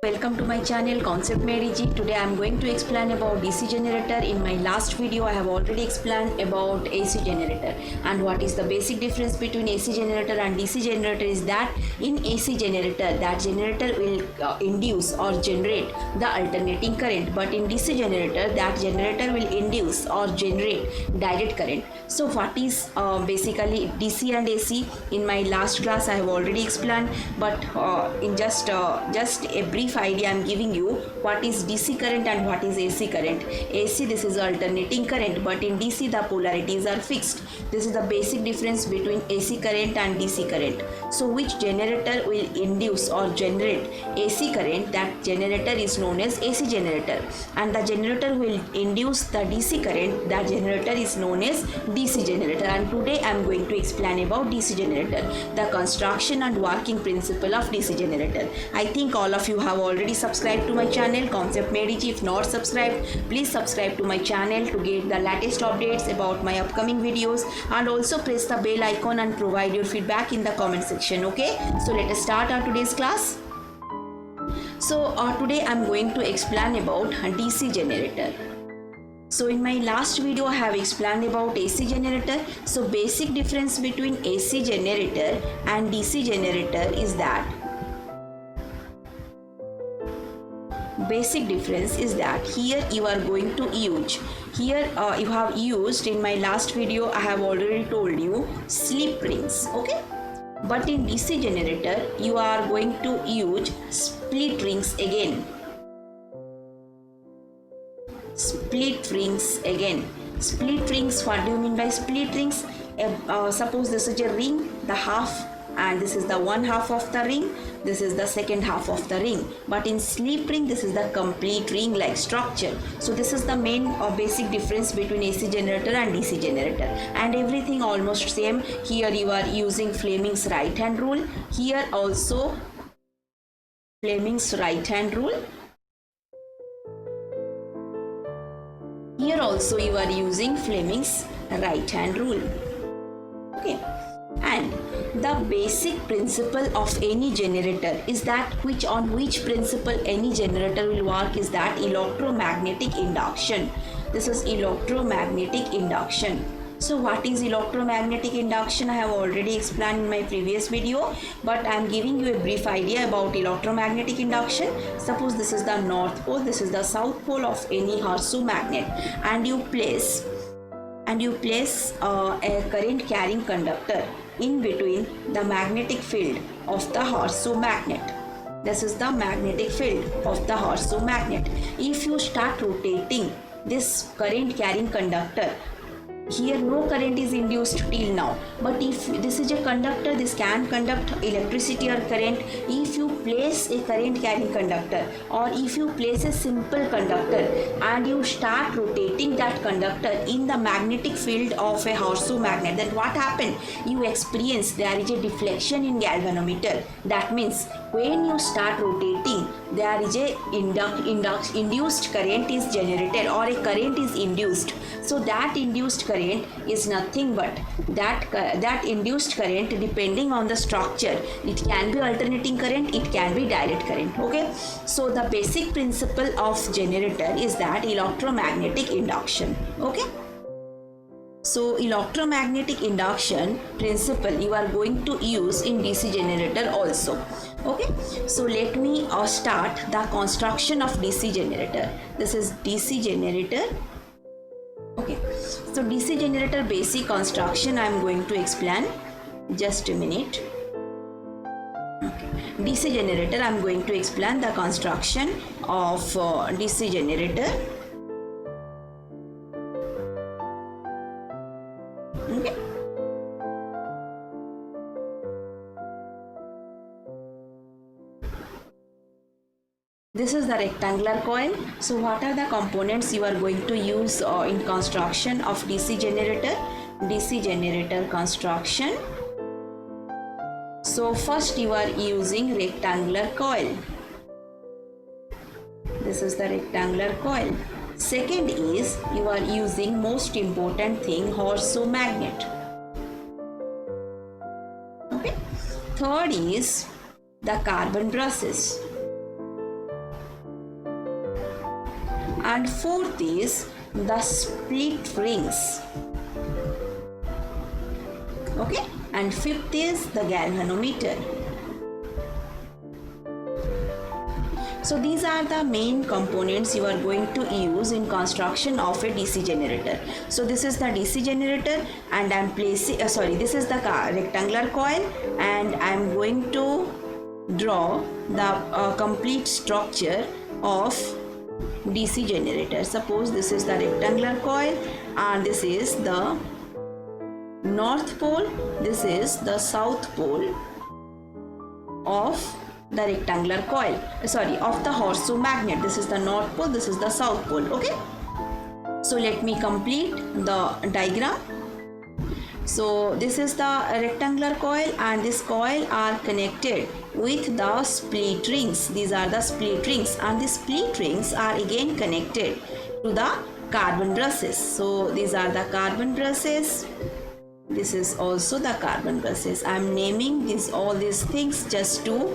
Welcome to my channel Concept Made Easy. Today I am going to explain about DC generator. In my last video I have already explained about AC generator, and what is the basic difference between AC generator and DC generator is that in AC generator, that generator will induce or generate the alternating current, but in DC generator, that generator will induce or generate direct current. So what is basically DC and AC? In my last class I have already explained, but in just a brief idea I am giving you what is DC current and what is AC current. AC, this is alternating current, but in DC the polarities are fixed. This is the basic difference between AC current and DC current. So which generator will induce or generate AC current, that generator is known as AC generator, and the generator will induce the DC current, that generator is known as DC generator. And today I am going to explain about DC generator, the construction and working principle of DC generator. I think all of you have already subscribed to my channel Concept Made Easy. If not subscribed, please subscribe to my channel to get the latest updates about my upcoming videos, and also press the bell icon and provide your feedback in the comment section. Okay, so let us start our today's class. So today I am going to explain about DC generator. So in my last video I have explained about AC generator. So basic difference between AC generator and DC generator is that here you are going to use, you have used, in my last video I have already told you, slip rings. Okay, but in DC generator you are going to use split rings again. Split rings, what do you mean by split rings? Suppose this is a ring, the half, and this is the one half of the ring, this is the second half of the ring, but in slip ring this is the complete ring like structure. So this is the main or basic difference between AC generator and DC generator, and everything almost same. Here you are using Fleming's right hand rule, here also Fleming's right hand rule, here also you are using Fleming's right hand rule. Okay, and the basic principle of any generator is that which principle any generator will work is that electromagnetic induction. This is electromagnetic induction. So what is electromagnetic induction? I have already explained in my previous video, but I am giving you a brief idea about electromagnetic induction. Suppose this is the north pole, this is the south pole of any horseshoe magnet, and you place a current carrying conductor in between the magnetic field of the horseshoe magnet. This is the magnetic field of the horseshoe magnet. If you start rotating this current carrying conductor, here no current is induced till now, but if this is a conductor, this can conduct electricity or current. If you place a current carrying conductor, or if you place a simple conductor and you start rotating that conductor in the magnetic field of a horseshoe magnet, then what happened? You experience there is a deflection in galvanometer. That means when you start rotating, there is a induced current is generated, or a current is induced. So that induced current is nothing but that induced current, depending on the structure, it can be alternating current, it can be direct current. Okay, so the basic principle of generator is that electromagnetic induction. Okay, so electromagnetic induction principle you are going to use in DC generator also. Okay, so let me start the construction of DC generator. This is DC generator. Okay, so DC generator basic construction I am going to explain. Just a minute. Okay, DC generator I am going to explain the construction of DC generator. Okay. This is the rectangular coil. So what are the components you are going to use in construction of DC generator? DC generator construction. So first you are using rectangular coil. This is the rectangular coil. Second is you are using most important thing, horseshoe magnet. Okay. Third is the carbon brushes. and fourth is the split rings. Okay, and fifth is the galvanometer. So these are the main components you are going to use in construction of a DC generator. So this is the DC generator, and I'm placing this is the rectangular coil, and I'm going to draw the complete structure of DC generator. Suppose this is the rectangular coil, and this is the north pole, this is the south pole of the rectangular coil, of the horseshoe magnet. This is the north pole, this is the south pole. Okay, so let me complete the diagram. So this is the rectangular coil, and this coil are connected with the split rings. These are the split rings, and the split rings are again connected to the carbon brushes. So these are the carbon brushes. This is also the carbon brushes. I am naming all these things just to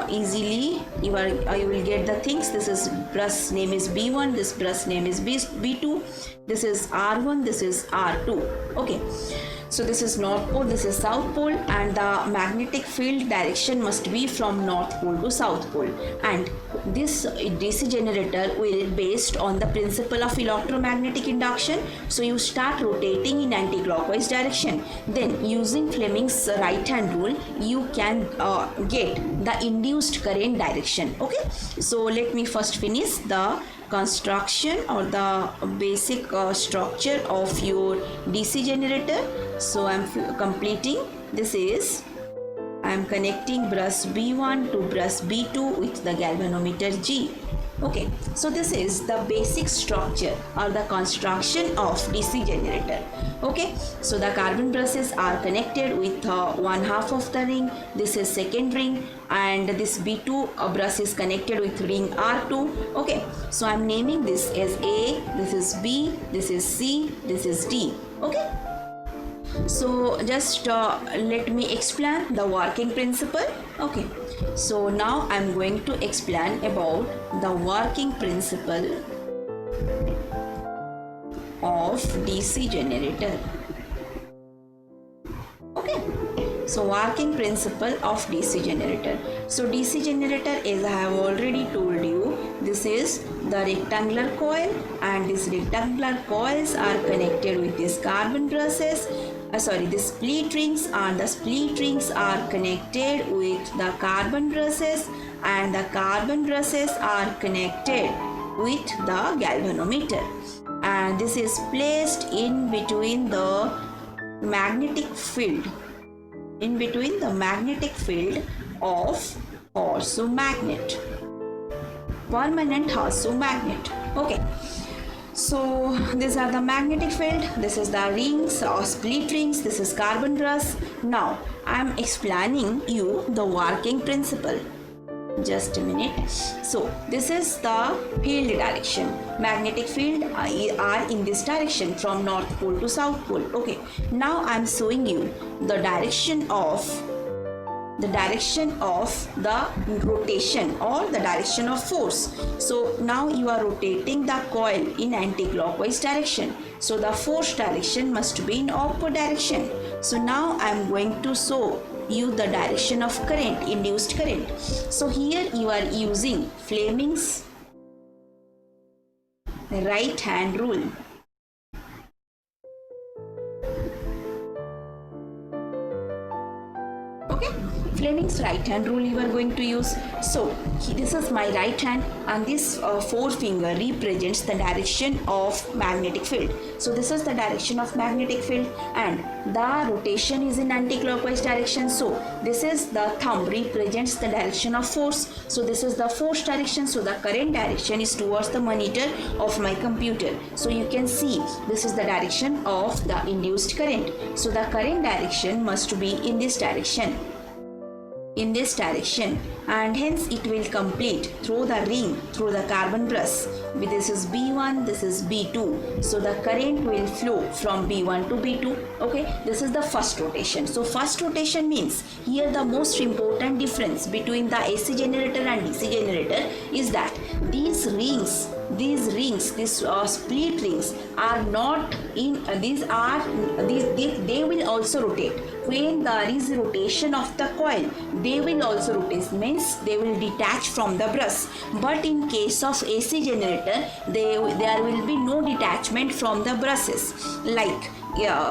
easily you will get the things. This is brush name is B1, this brush name is B2, this is R1, this is R2. Okay, so this is north pole, this is south pole, and the magnetic field direction must be from north pole to south pole. And this DC generator will based on the principle of electromagnetic induction. So you start rotating in anti-clockwise direction, then using Fleming's right hand rule you can get the induced current direction. Okay, so let me first finish the construction or the basic structure of your DC generator. So I'm completing. This is I'm connecting brush B1 to brush B2 with the galvanometer G. Okay, so this is the basic structure or the construction of DC generator. Okay, so the carbon brushes are connected with one half of the ring. This is second ring, and this B2 brush is connected with ring R2. Okay, so I'm naming this as A, this is B, this is C, this is D. Okay, so just let me explain the working principle. Okay, so now I'm going to explain about the working principle of DC generator. Okay, so working principle of DC generator. So DC generator, as I have already told you, this is the rectangular coil, and these rectangular coils are connected with these carbon brushes. The split rings, and the split rings are connected with the carbon brushes, and the carbon brushes are connected with the galvanometer, and this is placed in between the magnetic field, of horseshoe magnet, permanent horseshoe magnet. Okay, so these are the magnetic field, this is the rings or split rings, this is carbon brush. Now I am explaining you the working principle. Just a minute. So this is the field direction. Magnetic field are in this direction from north pole to south pole. Okay, now I am showing you the direction of the rotation or the direction of force. So now you are rotating the coil in anti-clockwise direction, so the force direction must be in opposite direction. So now I am going to show you the direction of current, induced current. So here you are using Fleming's right hand rule. Okay, Fleming's right hand rule you are going to use. So this is my right hand, and this forefinger represents the direction of magnetic field. So this is the direction of magnetic field, and the rotation is in anti-clockwise direction. So this is the thumb represents the direction of force. So this is the force direction. So the current direction is towards the monitor of my computer. So you can see this is the direction of the induced current. So the current direction must be in this direction. And hence it will complete through the ring, through the carbon brush. This is B1, this is B2. So the current will flow from B1 to B2. Okay, this is the first rotation. So first rotation means here the most important difference between the AC generator and DC generator is that these rings these rings, these split rings are not in they will also rotate. When there is rotation of the coil, they will also rotate, means they will detach from the brush. But in case of AC generator, there will be no detachment from the brushes. Like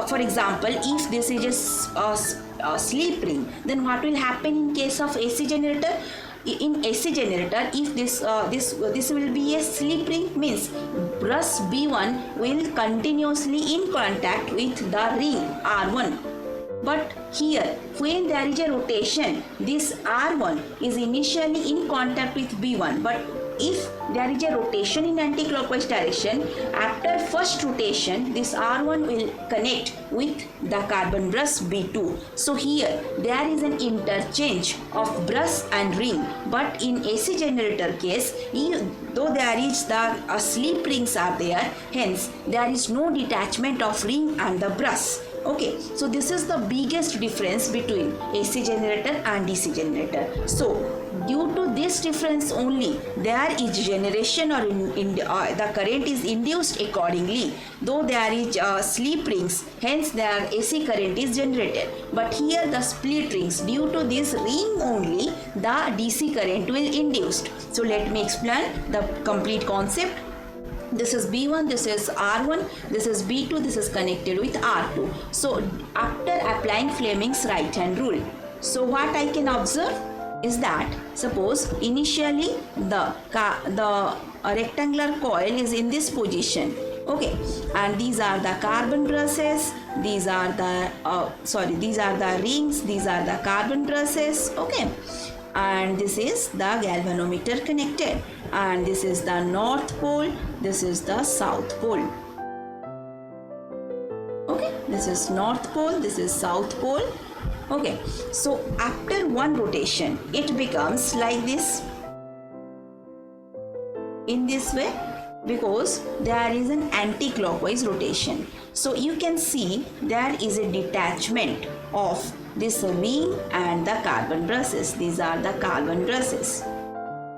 for example, if this is a slip ring, then what will happen in case of AC generator? In AC generator, if this will be a slip ring, means brush B1 will continuously in contact with the ring R1. But here, when there is a rotation, this R1 is initially in contact with B1. But if there is a rotation in anti-clockwise direction, after first rotation, this R1 will connect with the carbon brush B2. So here, there is an interchange of brush and ring. But in AC generator case, though there is the slip rings are there, hence there is no detachment of ring and the brush. Okay, so this is the biggest difference between AC generator and DC generator. So due to this difference only, there is generation or the current is induced accordingly. Though there is slip rings, hence their AC current is generated. But here the split rings, due to this ring only, the DC current will induced. So let me explain the complete concept. This is B1, this is R1, this is B2, this is connected with R2. So after applying Fleming's right hand rule, so what I can observe is that, suppose initially the rectangular coil is in this position. Okay, and these are the carbon brushes, these are the these are the rings, these are the carbon brushes. Okay, and this is the galvanometer connected, and this is the north pole, this is the south pole. Okay, this is north pole, this is south pole. Okay, so after one rotation, it becomes like this, in this way, because there is an anti-clockwise rotation. So you can see there is a detachment of this ring and the carbon brushes. These are the carbon brushes.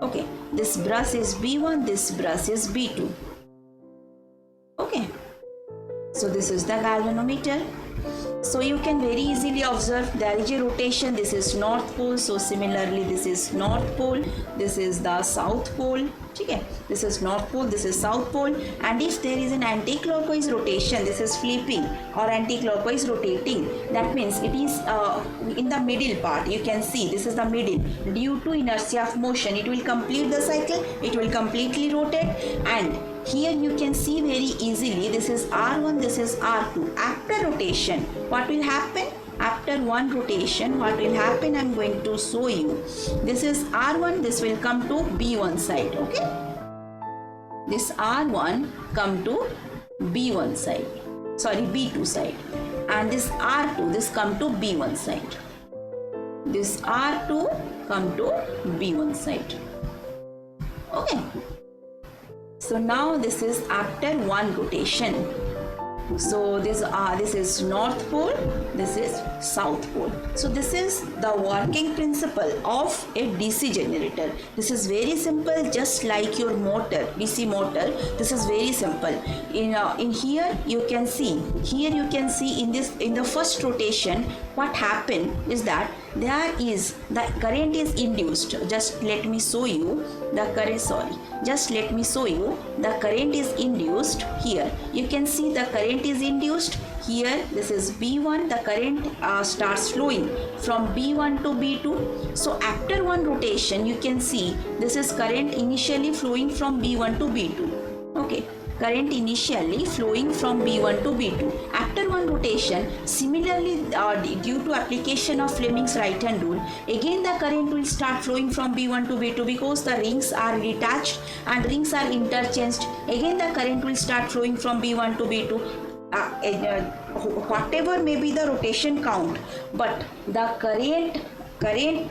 Okay, this brush is B1, this brush is B2. Okay, so this is the galvanometer. So you can very easily observe there is a rotation. This is north pole, so similarly this is north pole, this is the south pole. Okay, this is north pole, this is south pole. And if there is an anti-clockwise rotation, this is flipping or anti-clockwise rotating, that means it is in the middle part. You can see this is the middle. Due to inertia of motion, it will complete the cycle, it will completely rotate. And here you can see very easily, this is R1, this is R2. After rotation, what will happen? After one rotation, what will happen? I am going to show you. This is R1, this will come to B1 side. Okay, this R1 come to B1 side, sorry, B2 side, and this R2, this come to B1 side. This R2 come to B1 side. Okay, so now this is after one rotation. So this is north pole, this is south pole. So this is the working principle of a DC generator. This is very simple, just like your motor, DC motor. This is very simple. In here you can see in the first rotation, what happened is that there is the current is induced. Just let me show you the current. Sorry, just let me show you the current is induced. Here you can see the current is induced. Here this is B1, the current starts flowing from B1 to B2. So after one rotation, you can see this is current initially flowing from B1 to B2. Okay, current initially flowing from B1 to B2. After one rotation, similarly due to application of Fleming's right hand rule, again the current will start flowing from B1 to B2 because the rings are detached and rings are interchanged. Again the current will start flowing from B1 to B2. Whatever may be the rotation count, but the current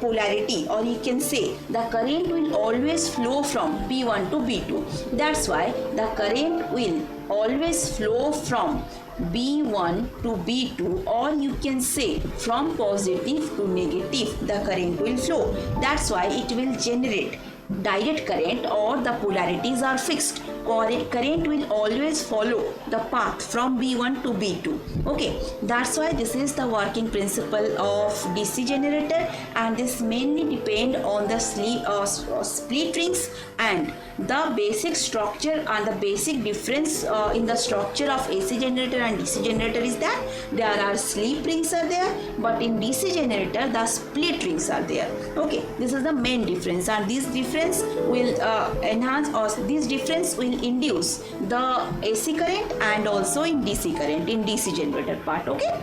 polarity, or you can say the current will always flow from B1 to B2. That's why the current will always flow from B1 to B2, or you can say from positive to negative the current will flow. That's why it will generate direct current or the polarities are fixed. Current will always follow the path from B1 to B2. Okay, that's why this is the working principle of DC generator, and this mainly depend on the split rings and the basic structure. And the basic difference in the structure of AC generator and DC generator is that there are slip rings are there, but in DC generator the split rings are there. Okay, this is the main difference, and this difference will enhance, or this difference will induce the AC current and also in DC current in DC generator part. Okay,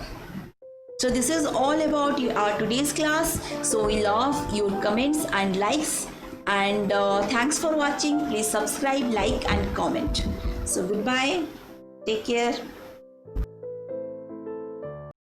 so this is all about our today's class. So we love your comments and likes, and thanks for watching. Please subscribe, like and comment. So goodbye, take care.